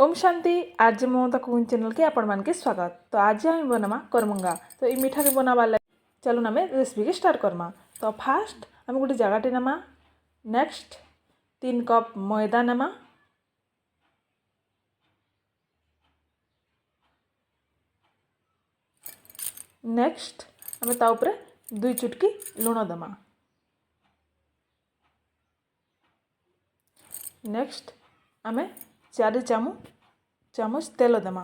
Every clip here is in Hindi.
ओम शांति। आज ममता कुकिंग चैनल के आपण मान के स्वागत। तो आज हम बनमा करमंगा। तो ये मीठा के बनावा चलो ना रेसिपी के स्टार्ट करमा। तो फास्ट आम गोटे जगटे नमा। नेक्स्ट 3 कप मैदा नमा। नेक्स्ट आम ता उपरे 2 चुटकी लुण दमा। नेक्स्ट आम 4 चामच तेल दमा।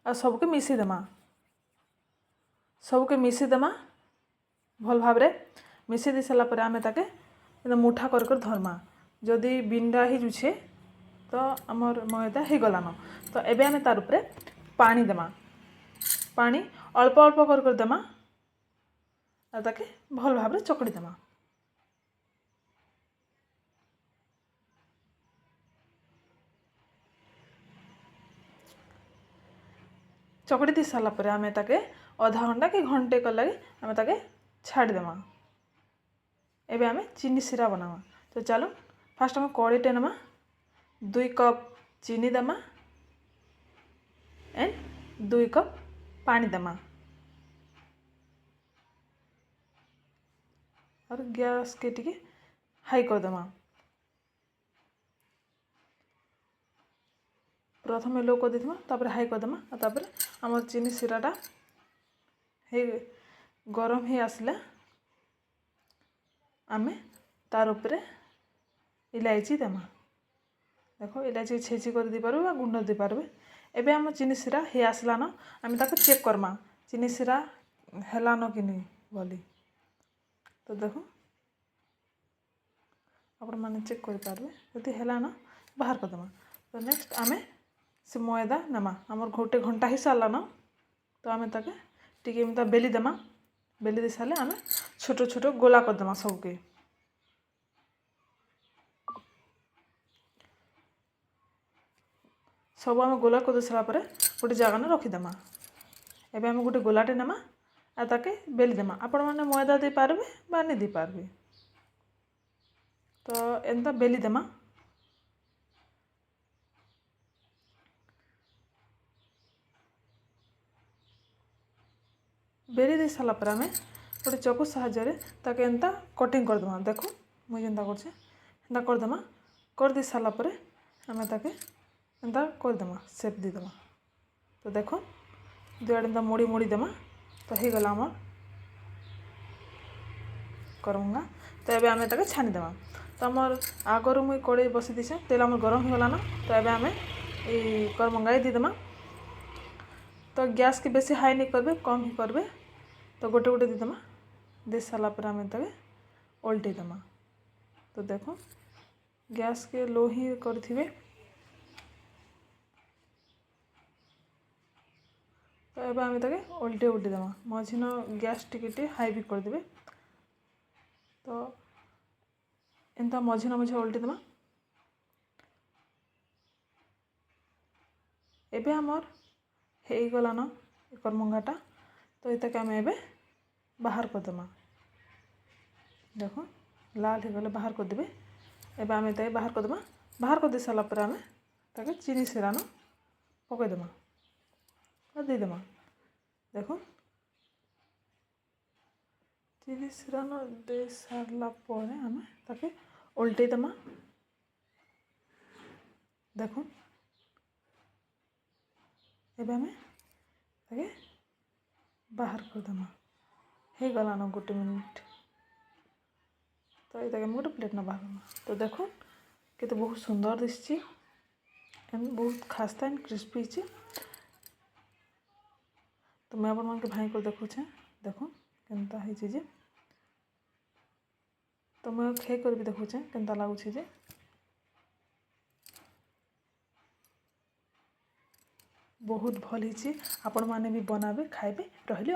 आ सबके मिसी देमा। सबके मिसी देमा भल भाव रे मिसी दे सारा पर आमे ताके एकदम मुठा कर धरमा। जदि बिंडा ही जुछे तो आमर मैदा ही गलान। तो एबे आमे तार उपरे पानी देमा। पानी अल्प अल्प कर देमा। आ ताके भल भाव रे चकड़ी देमा। चकड़ी दी सारा पर आमे ताके आधा घंटा कि घंटे कर लगे आमे ताके छाड़ देमा। एबे आमे चीनी सिरा बनावा। तो चलो फास्ट आम कड़ीटे नमा। 2 कप चीनी देमा एंड 2 कप पानी देमा। और गैस के टिके हाई कर देमा। प्रथम लो कर देथिमा तापर हाई कर देमा। तापर हमर चीनी सिराटा हे गरम ही आसले आमे तार उपरे इलायची देमा। देखो इलायची छेची कर दी पारबे आ गुंड दी पारबे। एबे हम चीनी सिरा हे आसला न आमे ताको चेक करमा चीनी सिरा हेला न कि नहीं बोली। तो देखो आपण माने चेक कर पारबे जदि हेला न बाहर कर देमा। तो नेक्स्ट आमे से मैदा नमा। हमर गोटे घंटा ही सारला न। तो आमे ताके टिके एमता बेली देमा। बेली दे साले आमे छोटो छोटो गोला कर देमा सबके। सब आम गोला कर दे सारा पर गोटे जगह न रखी देमा। एबे आम गोटे गोलाटे नमा आ ताके बेली देमा। आपण माने मैदा दे पारबे बा नहीं दे पारबे। तो एंता बेली देमा। बेली दे साला पर आमे गोटे चकु साहाय्य ताके एंता कटिंग कर देमा। देखो मुई जेंता करछे एंता कर देमा। कर दे साला पर आमे ताके एंता कर देमा शेप दे देमा। तो देखो दुआडे एंता मोड़ी मोड़ी देमा। तो ही गला हमर करमंगा। तो एबे आमे ताके छानी देमा। तो हमर आगर मुई कड़े बसी दिछे तेल हमर गरम हो गला न। तो एबे आमे ए करमंगा दे देमा। तो गैस के बेसी हाई नहीं करबे कम ही करबे। तो गोटे गोटे दे देमा। दे साला पर आमे ताके उल्टे देमा। तो देखो गैस के लो ही करथिबे। तो एबे आमे ताके उल्टे उल्टे देमा। मझिनो गैस टिके हाई भी कर देबे। तो एंता मझिनो मझे उल्टे देमा। एबे हमर हे गला न करमंगाटा। तो इताके आमे एबे बाहर कर देमा। देखो लाल हो गले बाहर कर देबे। एबे आमे ताके बाहर कर देमा। बाहर कर दे साला पर आमे ताके चीनी सिरा न पके देमा और दे देमा। देखो चीनी सिरा न दे सारला पर आमे ताके उल्टे देमा। देखो एबे आमे ताके बाहर कर देमा। हे गला न गोटे मिनिट। तो ये गोटे प्लेट ना बाहर। तो देखो केते बहुत सुंदर दिसची एंड बहुत खास्ता एंड क्रिस्पी ची। तो मैं अपन मान के भाई को देखो छे। देखो केनता है जे। तो मैं खे कर भी देखो छे केनता लागु छे जे। बहुत भल हिची। आपण माने भी बनाबे खाइबे रहली।